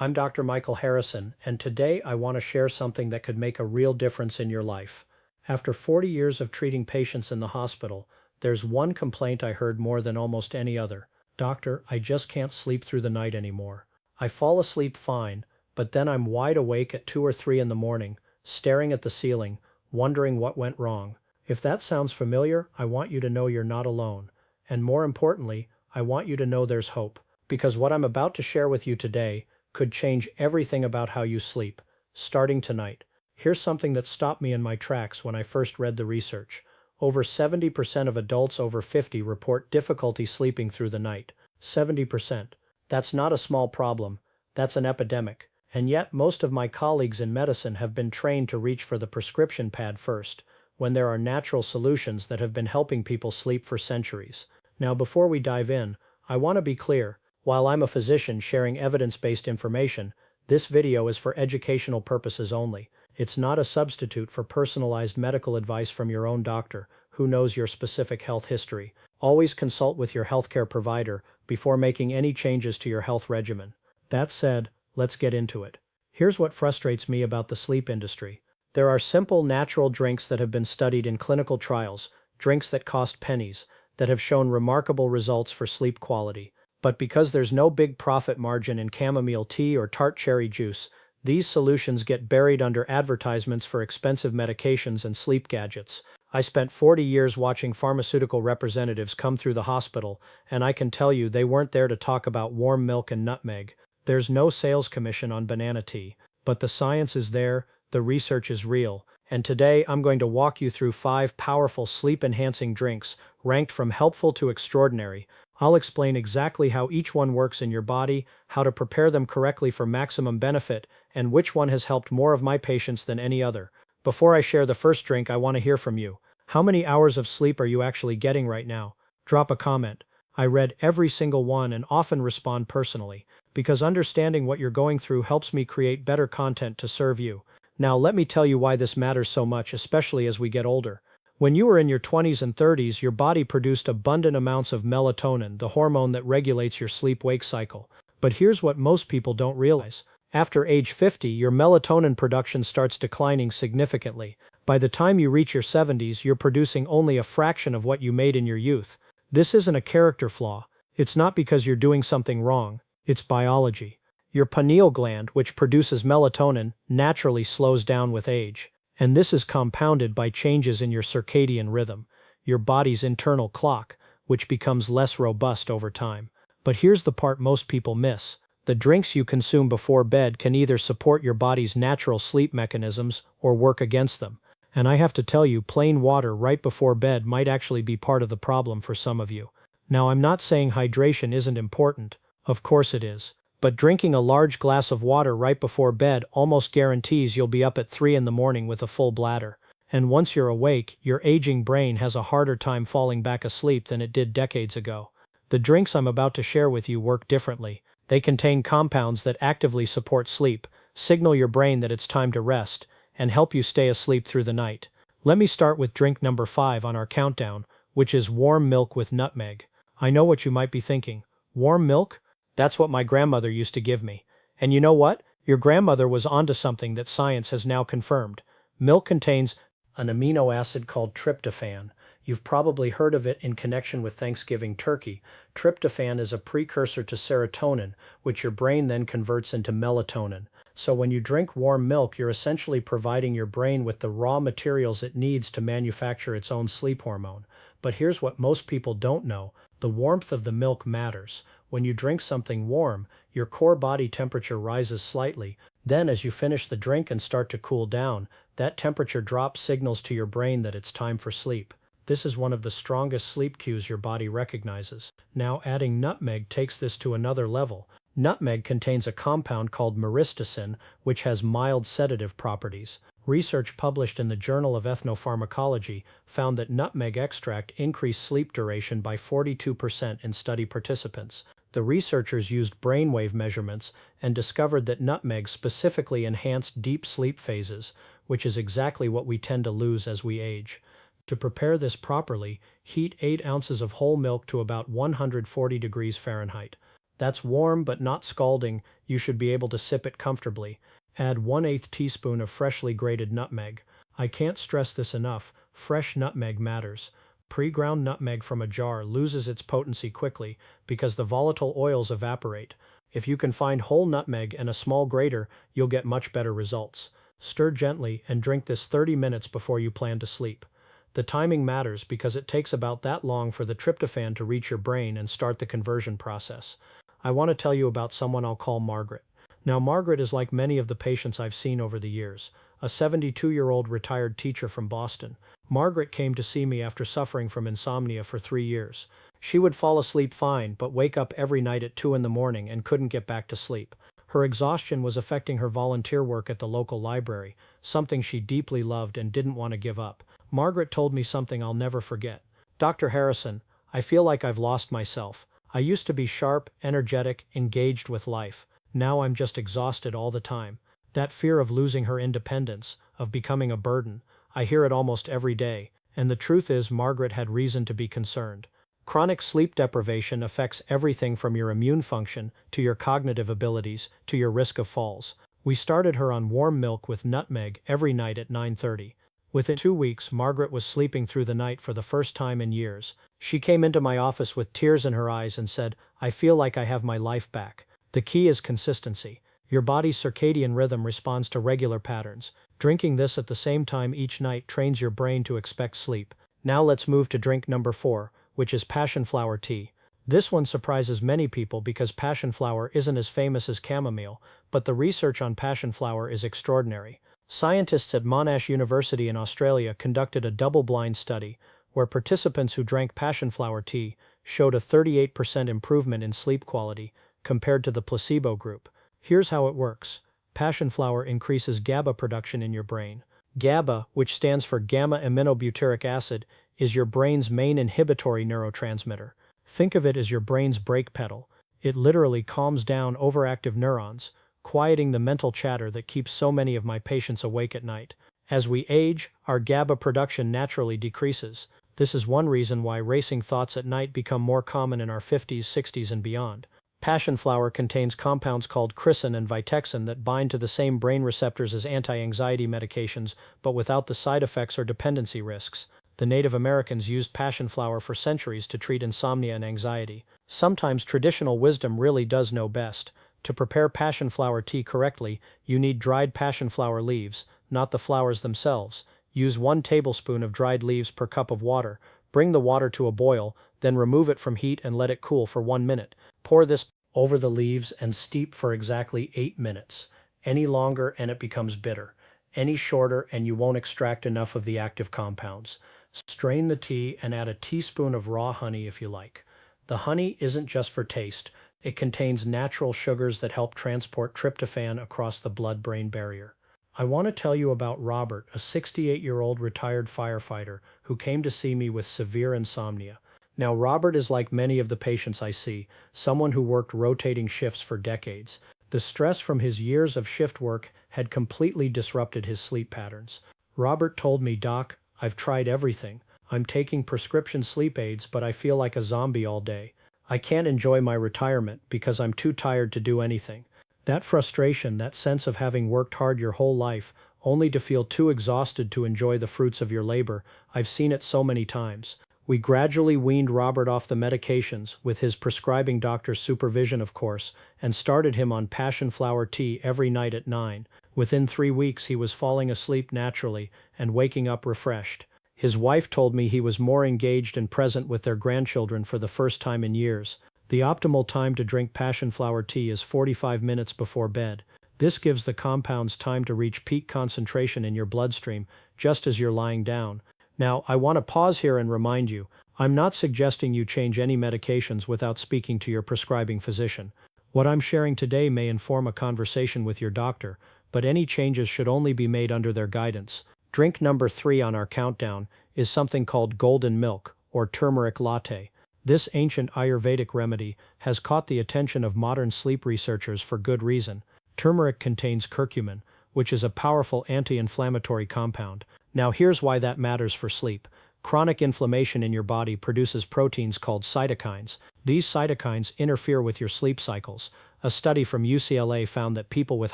I'm Dr. Michael Harrison, and today I want to share something that could make a real difference in your life. After 40 years of treating patients in the hospital, there's one complaint I heard more than almost any other. Doctor, I just can't sleep through the night anymore. I fall asleep fine, but then I'm wide awake at 2 or 3 in the morning, staring at the ceiling, wondering what went wrong. If that sounds familiar, I want you to know you're not alone. And more importantly, I want you to know there's hope. Because what I'm about to share with you today could change everything about how you sleep, starting tonight. Here's something that stopped me in my tracks when I first read the research. Over 70% of adults over 50 report difficulty sleeping through the night. 70%. That's not a small problem. That's an epidemic. And yet, most of my colleagues in medicine have been trained to reach for the prescription pad first, when there are natural solutions that have been helping people sleep for centuries. Now, before we dive in, I want to be clear. While I'm a physician sharing evidence-based information, this video is for educational purposes only. It's not a substitute for personalized medical advice from your own doctor, who knows your specific health history. Always consult with your healthcare provider before making any changes to your health regimen. That said, let's get into it. Here's what frustrates me about the sleep industry. There are simple, natural drinks that have been studied in clinical trials, drinks that cost pennies, that have shown remarkable results for sleep quality. But because there's no big profit margin in chamomile tea or tart cherry juice, these solutions get buried under advertisements for expensive medications and sleep gadgets. I spent 40 years watching pharmaceutical representatives come through the hospital, and I can tell you they weren't there to talk about warm milk and nutmeg. There's no sales commission on banana tea. But the science is there, the research is real, and today I'm going to walk you through 5 powerful sleep-enhancing drinks, ranked from helpful to extraordinary. I'll explain exactly how each one works in your body, how to prepare them correctly for maximum benefit, and which one has helped more of my patients than any other. Before I share the first drink, I want to hear from you. How many hours of sleep are you actually getting right now? Drop a comment. I read every single one and often respond personally, because understanding what you're going through helps me create better content to serve you. Now let me tell you why this matters so much, especially as we get older. When you were in your 20s and 30s, your body produced abundant amounts of melatonin, the hormone that regulates your sleep-wake cycle. But here's what most people don't realize. After age 50, your melatonin production starts declining significantly. By the time you reach your 70s, you're producing only a fraction of what you made in your youth. This isn't a character flaw. It's not because you're doing something wrong. It's biology. Your pineal gland, which produces melatonin, naturally slows down with age. And this is compounded by changes in your circadian rhythm, your body's internal clock, which becomes less robust over time. But here's the part most people miss. The drinks you consume before bed can either support your body's natural sleep mechanisms or work against them. And I have to tell you, plain water right before bed might actually be part of the problem for some of you. Now, I'm not saying hydration isn't important. Of course it is. But drinking a large glass of water right before bed almost guarantees you'll be up at 3 in the morning with a full bladder. And once you're awake, your aging brain has a harder time falling back asleep than it did decades ago. The drinks I'm about to share with you work differently. They contain compounds that actively support sleep, signal your brain that it's time to rest, and help you stay asleep through the night. Let me start with drink number 5 on our countdown, which is warm milk with nutmeg. I know what you might be thinking. Warm milk? That's what my grandmother used to give me. And you know what? Your grandmother was onto something that science has now confirmed. Milk contains an amino acid called tryptophan. You've probably heard of it in connection with Thanksgiving turkey. Tryptophan is a precursor to serotonin, which your brain then converts into melatonin. So when you drink warm milk, you're essentially providing your brain with the raw materials it needs to manufacture its own sleep hormone. But here's what most people don't know. The warmth of the milk matters. When you drink something warm, your core body temperature rises slightly. Then as you finish the drink and start to cool down, that temperature drop signals to your brain that it's time for sleep. This is one of the strongest sleep cues your body recognizes. Now adding nutmeg takes this to another level. Nutmeg contains a compound called myristicin, which has mild sedative properties. Research published in the Journal of Ethnopharmacology found that nutmeg extract increased sleep duration by 42% in study participants. The researchers used brainwave measurements and discovered that nutmeg specifically enhanced deep sleep phases, which is exactly what we tend to lose as we age. To prepare this properly, heat 8 ounces of whole milk to about 140 degrees Fahrenheit. That's warm but not scalding. You should be able to sip it comfortably. Add 1/8 teaspoon of freshly grated nutmeg. I can't stress this enough, fresh nutmeg matters. Pre-ground nutmeg from a jar loses its potency quickly because the volatile oils evaporate. If you can find whole nutmeg and a small grater, you'll get much better results. Stir gently and drink this 30 minutes before you plan to sleep. The timing matters because it takes about that long for the tryptophan to reach your brain and start the conversion process. I want to tell you about someone I'll call Margaret. Now, Margaret is like many of the patients I've seen over the years, a 72-year-old retired teacher from Boston. Margaret came to see me after suffering from insomnia for 3 years. She would fall asleep fine, but wake up every night at 2 in the morning and couldn't get back to sleep. Her exhaustion was affecting her volunteer work at the local library, something she deeply loved and didn't want to give up. Margaret told me something I'll never forget. "Dr. Harrison, I feel like I've lost myself. I used to be sharp, energetic, engaged with life. Now I'm just exhausted all the time." That fear of losing her independence, of becoming a burden, I hear it almost every day, and the truth is Margaret had reason to be concerned. Chronic sleep deprivation affects everything from your immune function, to your cognitive abilities, to your risk of falls. We started her on warm milk with nutmeg every night at 9:30. Within 2 weeks, Margaret was sleeping through the night for the first time in years. She came into my office with tears in her eyes and said, "I feel like I have my life back." The key is consistency. Your body's circadian rhythm responds to regular patterns. Drinking this at the same time each night trains your brain to expect sleep. Now let's move to drink number 4, which is passion flower tea. This one surprises many people because passion flower isn't as famous as chamomile, but the research on passion flower is extraordinary. Scientists at Monash University in Australia conducted a double-blind study where participants who drank passion flower tea showed a 38% improvement in sleep quality compared to the placebo group. Here's how it works. Passion flower increases GABA production in your brain. GABA, which stands for gamma-aminobutyric acid, is your brain's main inhibitory neurotransmitter. Think of it as your brain's brake pedal. It literally calms down overactive neurons, quieting the mental chatter that keeps so many of my patients awake at night. As we age, our GABA production naturally decreases. This is one reason why racing thoughts at night become more common in our 50s, 60s, and beyond. Passion flower contains compounds called chrysin and vitexin that bind to the same brain receptors as anti-anxiety medications, but without the side effects or dependency risks. The Native Americans used passion flower for centuries to treat insomnia and anxiety. Sometimes traditional wisdom really does know best. To prepare passion flower tea correctly, you need dried passion flower leaves, not the flowers themselves. Use 1 tablespoon of dried leaves per cup of water. Bring the water to a boil, then remove it from heat and let it cool for 1 minute. Pour this over the leaves and steep for exactly 8 minutes. Any longer and it becomes bitter. Any shorter and you won't extract enough of the active compounds. Strain the tea and add a teaspoon of raw honey if you like. The honey isn't just for taste. It contains natural sugars that help transport tryptophan across the blood-brain barrier. I want to tell you about Robert, a 68-year-old retired firefighter who came to see me with severe insomnia. Now, Robert is like many of the patients I see, someone who worked rotating shifts for decades. The stress from his years of shift work had completely disrupted his sleep patterns. Robert told me, "Doc, I've tried everything. I'm taking prescription sleep aids, but I feel like a zombie all day. I can't enjoy my retirement because I'm too tired to do anything." That frustration, that sense of having worked hard your whole life, only to feel too exhausted to enjoy the fruits of your labor, I've seen it so many times. We gradually weaned Robert off the medications, with his prescribing doctor's supervision of course, and started him on passion flower tea every night at 9. Within 3 weeks he was falling asleep naturally and waking up refreshed. His wife told me he was more engaged and present with their grandchildren for the first time in years. The optimal time to drink passion flower tea is 45 minutes before bed. This gives the compounds time to reach peak concentration in your bloodstream, just as you're lying down. Now, I want to pause here and remind you, I'm not suggesting you change any medications without speaking to your prescribing physician. What I'm sharing today may inform a conversation with your doctor, but any changes should only be made under their guidance. Drink number 3 on our countdown is something called golden milk, or turmeric latte. This ancient Ayurvedic remedy has caught the attention of modern sleep researchers for good reason. Turmeric contains curcumin, which is a powerful anti-inflammatory compound. Now here's why that matters for sleep. Chronic inflammation in your body produces proteins called cytokines. These cytokines interfere with your sleep cycles. A study from UCLA found that people with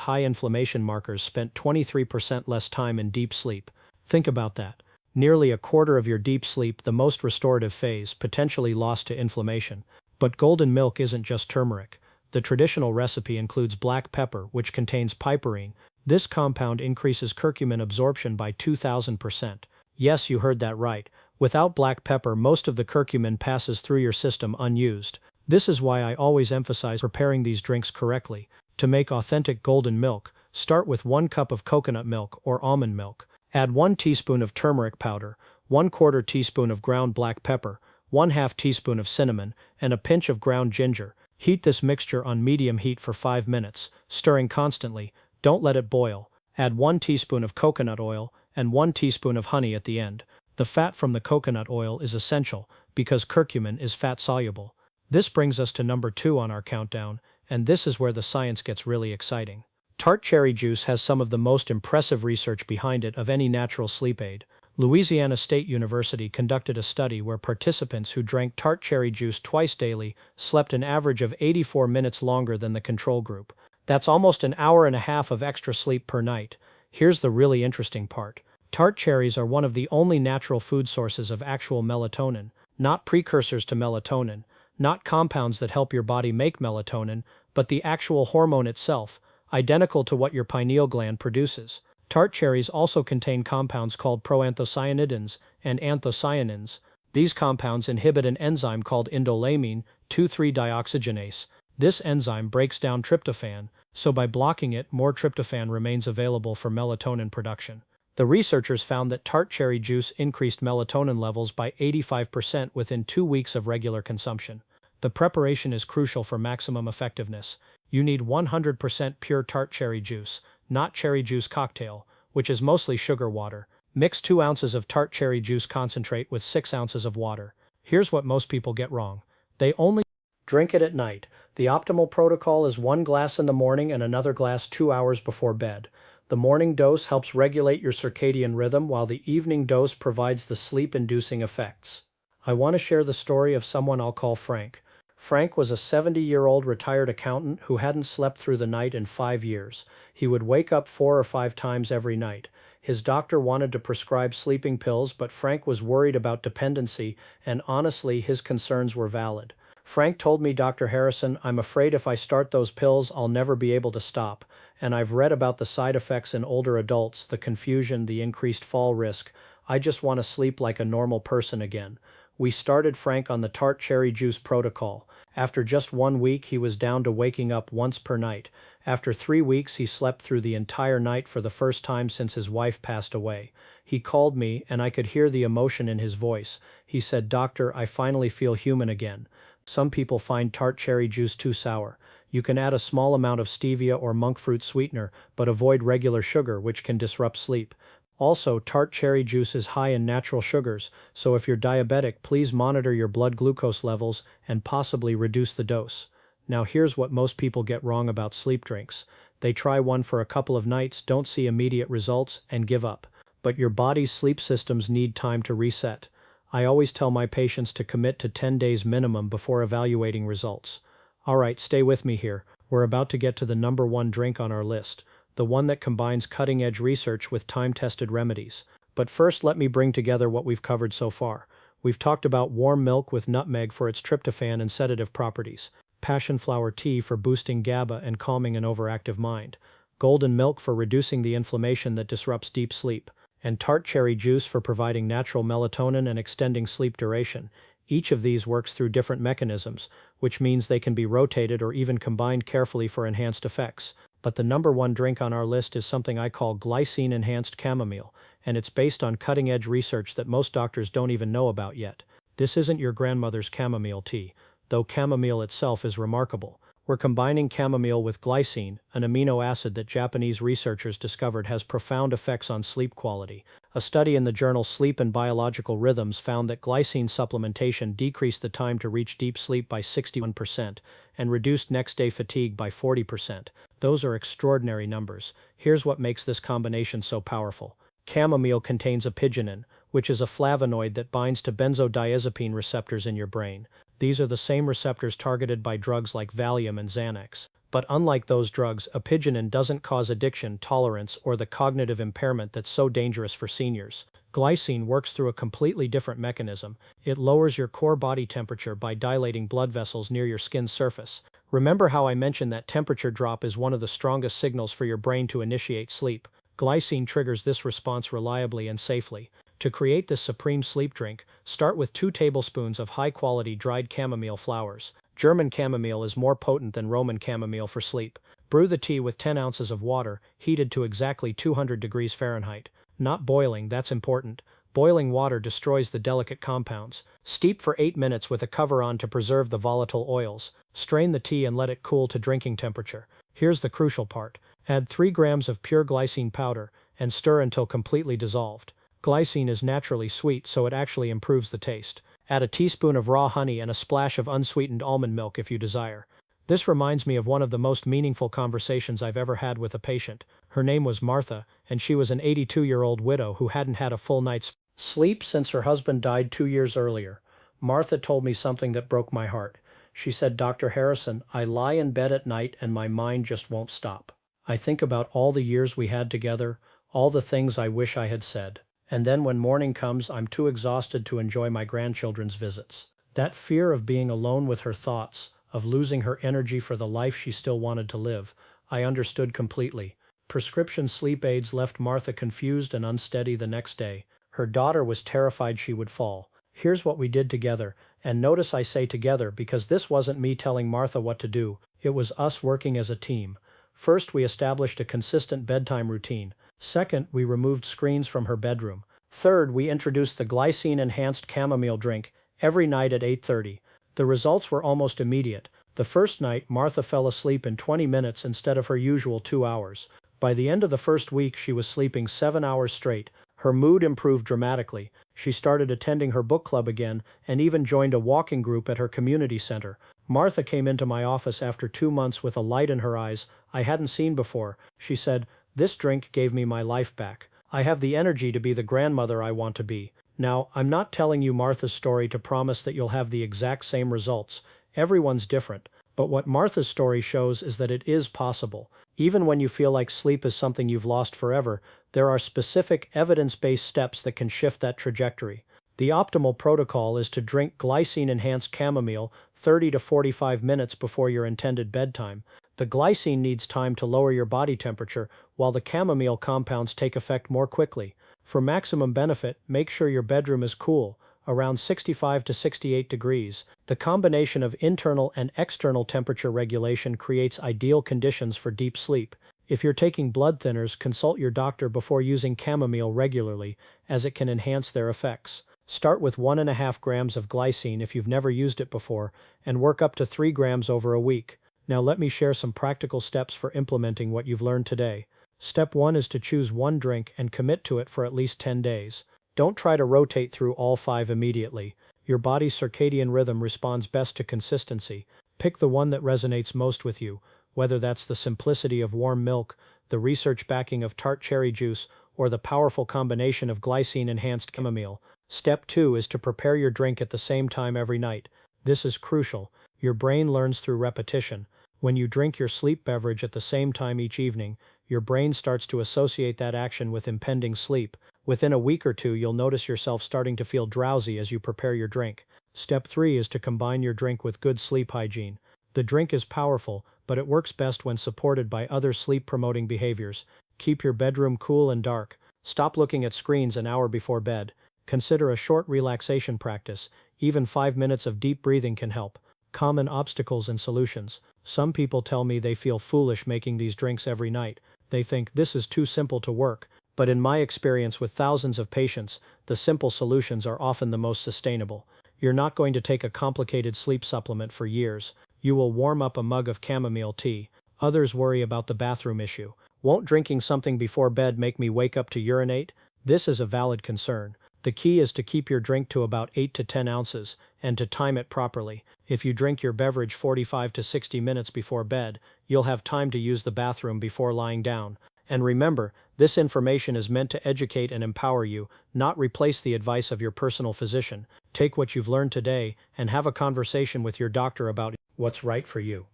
high inflammation markers spent 23% less time in deep sleep. Think about that. Nearly a quarter of your deep sleep, the most restorative phase, potentially lost to inflammation. But golden milk isn't just turmeric. The traditional recipe includes black pepper, which contains piperine. This compound increases curcumin absorption by 2,000%. Yes, you heard that right. Without black pepper, most of the curcumin passes through your system unused. This is why I always emphasize preparing these drinks correctly. To make authentic golden milk, start with 1 cup of coconut milk or almond milk. Add 1 teaspoon of turmeric powder, 1/4 teaspoon of ground black pepper, 1/2 teaspoon of cinnamon, and a pinch of ground ginger. Heat this mixture on medium heat for 5 minutes, stirring constantly. Don't let it boil. Add 1 teaspoon of coconut oil and 1 teaspoon of honey at the end. The fat from the coconut oil is essential because curcumin is fat-soluble. This brings us to number 2 on our countdown, and this is where the science gets really exciting. Tart cherry juice has some of the most impressive research behind it of any natural sleep aid. Louisiana State University conducted a study where participants who drank tart cherry juice twice daily slept an average of 84 minutes longer than the control group. That's almost an hour and a half of extra sleep per night. Here's the really interesting part. Tart cherries are one of the only natural food sources of actual melatonin, not precursors to melatonin, not compounds that help your body make melatonin, but the actual hormone itself, identical to what your pineal gland produces. Tart cherries also contain compounds called proanthocyanidins and anthocyanins. These compounds inhibit an enzyme called indolamine 2,3-dioxygenase. This enzyme breaks down tryptophan, so by blocking it, more tryptophan remains available for melatonin production. The researchers found that tart cherry juice increased melatonin levels by 85% within 2 weeks of regular consumption. The preparation is crucial for maximum effectiveness. You need 100% pure tart cherry juice, not cherry juice cocktail, which is mostly sugar water. Mix 2 ounces of tart cherry juice concentrate with 6 ounces of water. Here's what most people get wrong. They only drink it at night. The optimal protocol is 1 glass in the morning and another glass 2 hours before bed. The morning dose helps regulate your circadian rhythm, while the evening dose provides the sleep-inducing effects. I want to share the story of someone I'll call Frank. Frank was a 70-year-old retired accountant who hadn't slept through the night in 5 years. He would wake up 4 or 5 times every night. His doctor wanted to prescribe sleeping pills, but Frank was worried about dependency, and honestly, his concerns were valid. Frank told me, "Dr. Harrison, I'm afraid if I start those pills, I'll never be able to stop. And I've read about the side effects in older adults, the confusion, the increased fall risk. I just want to sleep like a normal person again." We started Frank on the tart cherry juice protocol. After just 1 week, he was down to waking up once per night. After 3 weeks, he slept through the entire night for the first time since his wife passed away. He called me, and I could hear the emotion in his voice. He said, "Doctor, I finally feel human again." Some people find tart cherry juice too sour. You can add a small amount of stevia or monk fruit sweetener, but avoid regular sugar, which can disrupt sleep. Also, tart cherry juice is high in natural sugars, so if you're diabetic, please monitor your blood glucose levels and possibly reduce the dose. Now here's what most people get wrong about sleep drinks. They try one for a couple of nights, don't see immediate results, and give up. But your body's sleep systems need time to reset. I always tell my patients to commit to 10 days minimum before evaluating results. Alright, stay with me here. We're about to get to the number 1 drink on our list, the one that combines cutting-edge research with time-tested remedies. But first, let me bring together what we've covered so far. We've talked about warm milk with nutmeg for its tryptophan and sedative properties, passion flower tea for boosting GABA and calming an overactive mind, golden milk for reducing the inflammation that disrupts deep sleep, and tart cherry juice for providing natural melatonin and extending sleep duration. Each of these works through different mechanisms, which means they can be rotated or even combined carefully for enhanced effects. But the number 1 drink on our list is something I call glycine-enhanced chamomile, and it's based on cutting-edge research that most doctors don't even know about yet. This isn't your grandmother's chamomile tea, though chamomile itself is remarkable. We're combining chamomile with glycine, an amino acid that Japanese researchers discovered has profound effects on sleep quality. A study in the journal Sleep and Biological Rhythms found that glycine supplementation decreased the time to reach deep sleep by 61% and reduced next-day fatigue by 40%. Those are extraordinary numbers. Here's what makes this combination so powerful. Chamomile contains apigenin, which is a flavonoid that binds to benzodiazepine receptors in your brain. These are the same receptors targeted by drugs like Valium and Xanax. But unlike those drugs, apigenin doesn't cause addiction, tolerance, or the cognitive impairment that's so dangerous for seniors. Glycine works through a completely different mechanism. It lowers your core body temperature by dilating blood vessels near your skin's surface. Remember how I mentioned that temperature drop is one of the strongest signals for your brain to initiate sleep? Glycine triggers this response reliably and safely. To create this supreme sleep drink, start with 2 tablespoons of high-quality dried chamomile flowers. German chamomile is more potent than Roman chamomile for sleep. Brew the tea with 10 ounces of water, heated to exactly 200 degrees Fahrenheit. Not boiling, that's important. Boiling water destroys the delicate compounds. Steep for 8 minutes with a cover on to preserve the volatile oils. Strain the tea and let it cool to drinking temperature. Here's the crucial part. Add 3 grams of pure glycine powder and stir until completely dissolved. Glycine is naturally sweet, so it actually improves the taste. Add a teaspoon of raw honey and a splash of unsweetened almond milk if you desire. This reminds me of one of the most meaningful conversations I've ever had with a patient. Her name was Martha, and she was an 82-year-old widow who hadn't had a full night's sleep since her husband died 2 years earlier. Martha told me something that broke my heart. She said, "Dr. Harrison, I lie in bed at night and my mind just won't stop. I think about all the years we had together, all the things I wish I had said. And then when morning comes, I'm too exhausted to enjoy my grandchildren's visits." That fear of being alone with her thoughts, of losing her energy for the life she still wanted to live, I understood completely. Prescription sleep aids left Martha confused and unsteady the next day. Her daughter was terrified she would fall. Here's what we did together, and notice I say together because this wasn't me telling Martha what to do, it was us working as a team. First, we established a consistent bedtime routine. Second, we removed screens from her bedroom. Third, we introduced the glycine-enhanced chamomile drink every night at 8:30. The results were almost immediate. The first night, Martha fell asleep in 20 minutes instead of her usual 2 hours. By the end of the first week, she was sleeping 7 hours straight. Her mood improved dramatically. She started attending her book club again and even joined a walking group at her community center. Martha came into my office after 2 months with a light in her eyes I hadn't seen before. She said, "This drink gave me my life back. I have the energy to be the grandmother I want to be." Now, I'm not telling you Martha's story to promise that you'll have the exact same results. Everyone's different. But what Martha's story shows is that it is possible. Even when you feel like sleep is something you've lost forever, there are specific evidence-based steps that can shift that trajectory. The optimal protocol is to drink glycine-enhanced chamomile 30 to 45 minutes before your intended bedtime. The glycine needs time to lower your body temperature, while the chamomile compounds take effect more quickly. For maximum benefit, make sure your bedroom is cool, around 65 to 68 degrees. The combination of internal and external temperature regulation creates ideal conditions for deep sleep. If you're taking blood thinners, consult your doctor before using chamomile regularly, as it can enhance their effects. Start with 1.5 grams of glycine if you've never used it before, and work up to 3 grams over a week. Now let me share some practical steps for implementing what you've learned today. Step 1 is to choose one drink and commit to it for at least 10 days. Don't try to rotate through all 5 immediately. Your body's circadian rhythm responds best to consistency. Pick the one that resonates most with you, whether that's the simplicity of warm milk, the research backing of tart cherry juice, or the powerful combination of glycine-enhanced chamomile. Step 2 is to prepare your drink at the same time every night. This is crucial. Your brain learns through repetition. When you drink your sleep beverage at the same time each evening, your brain starts to associate that action with impending sleep. Within a week or two, you'll notice yourself starting to feel drowsy as you prepare your drink. Step 3 is to combine your drink with good sleep hygiene. The drink is powerful, but it works best when supported by other sleep-promoting behaviors. Keep your bedroom cool and dark. Stop looking at screens an hour before bed. Consider a short relaxation practice. Even 5 minutes of deep breathing can help. Common obstacles and solutions. Some people tell me they feel foolish making these drinks every night. They think this is too simple to work. But in my experience with thousands of patients, the simple solutions are often the most sustainable. You're not going to take a complicated sleep supplement for years. You will warm up a mug of chamomile tea. Others worry about the bathroom issue. Won't drinking something before bed make me wake up to urinate? This is a valid concern. The key is to keep your drink to about 8 to 10 ounces, and to time it properly. If you drink your beverage 45 to 60 minutes before bed, you'll have time to use the bathroom before lying down. And remember, this information is meant to educate and empower you, not replace the advice of your personal physician. Take what you've learned today and have a conversation with your doctor about what's right for you.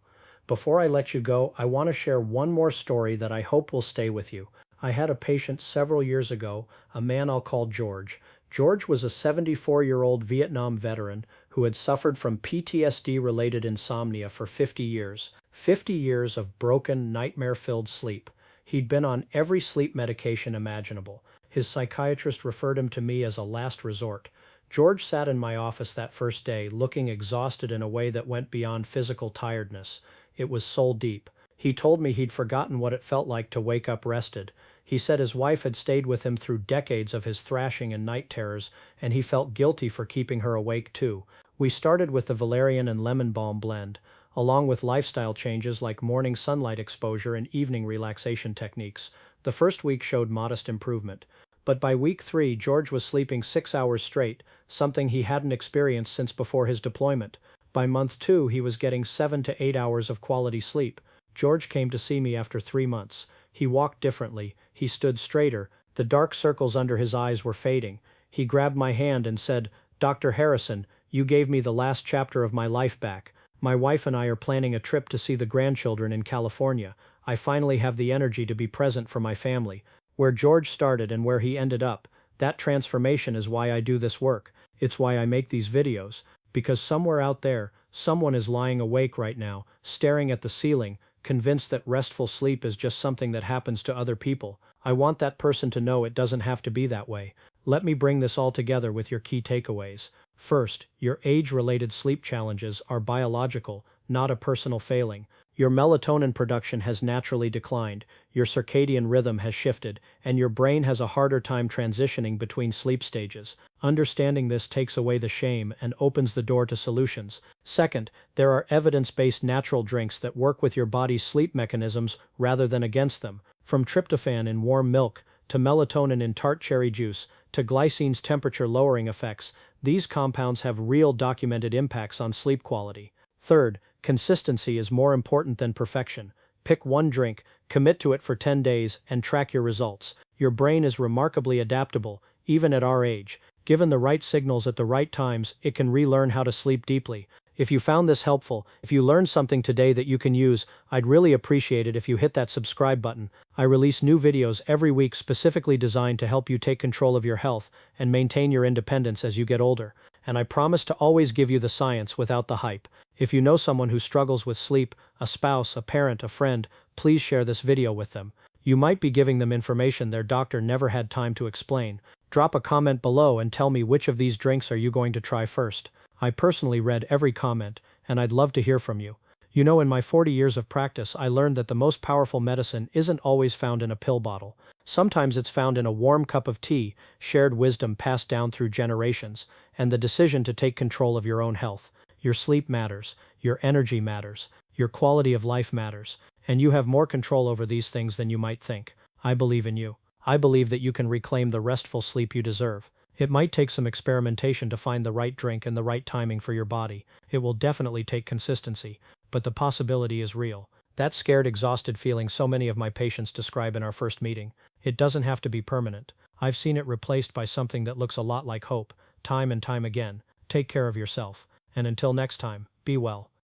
Before I let you go, I want to share one more story that I hope will stay with you. I had a patient several years ago, a man I'll call George. George was a 74-year-old Vietnam veteran who had suffered from PTSD-related insomnia for 50 years. 50 years of broken, nightmare-filled sleep. He'd been on every sleep medication imaginable. His psychiatrist referred him to me as a last resort. George sat in my office that first day, looking exhausted in a way that went beyond physical tiredness. It was soul deep. He told me he'd forgotten what it felt like to wake up rested. He said his wife had stayed with him through decades of his thrashing and night terrors, and he felt guilty for keeping her awake too. We started with the valerian and lemon balm blend, along with lifestyle changes like morning sunlight exposure and evening relaxation techniques. The first week showed modest improvement. But by week 3, George was sleeping 6 hours straight, something he hadn't experienced since before his deployment. By month 2, he was getting 7 to 8 hours of quality sleep. George came to see me after 3 months. He walked differently. He stood straighter. The dark circles under his eyes were fading. He grabbed my hand and said, "Dr. Harrison, you gave me the last chapter of my life back. My wife and I are planning a trip to see the grandchildren in California. I finally have the energy to be present for my family." Where George started and where he ended up, that transformation is why I do this work. It's why I make these videos. Because somewhere out there, someone is lying awake right now, staring at the ceiling, convinced that restful sleep is just something that happens to other people. I want that person to know it doesn't have to be that way. Let me bring this all together with your key takeaways. First, your age-related sleep challenges are biological, not a personal failing. Your melatonin production has naturally declined, your circadian rhythm has shifted, and your brain has a harder time transitioning between sleep stages. Understanding this takes away the shame and opens the door to solutions. Second, there are evidence-based natural drinks that work with your body's sleep mechanisms rather than against them. From tryptophan in warm milk, to melatonin in tart cherry juice, to glycine's temperature-lowering effects, these compounds have real documented impacts on sleep quality. Third, consistency is more important than perfection. Pick one drink, commit to it for 10 days, and track your results. Your brain is remarkably adaptable, even at our age. Given the right signals at the right times, it can relearn how to sleep deeply. If you found this helpful, if you learned something today that you can use, I'd really appreciate it if you hit that subscribe button. I release new videos every week specifically designed to help you take control of your health and maintain your independence as you get older. And I promise to always give you the science without the hype. If you know someone who struggles with sleep, a spouse, a parent, a friend, please share this video with them. You might be giving them information their doctor never had time to explain. Drop a comment below and tell me which of these drinks are you going to try first. I personally read every comment, and I'd love to hear from you. You know, in my 40 years of practice, I learned that the most powerful medicine isn't always found in a pill bottle. Sometimes it's found in a warm cup of tea, shared wisdom passed down through generations, and the decision to take control of your own health. Your sleep matters, your energy matters, your quality of life matters, and you have more control over these things than you might think. I believe in you. I believe that you can reclaim the restful sleep you deserve. It might take some experimentation to find the right drink and the right timing for your body. It will definitely take consistency, but the possibility is real. That scared, exhausted feeling so many of my patients describe in our first meeting. It doesn't have to be permanent. I've seen it replaced by something that looks a lot like hope, time and time again. Take care of yourself. And until next time, be well.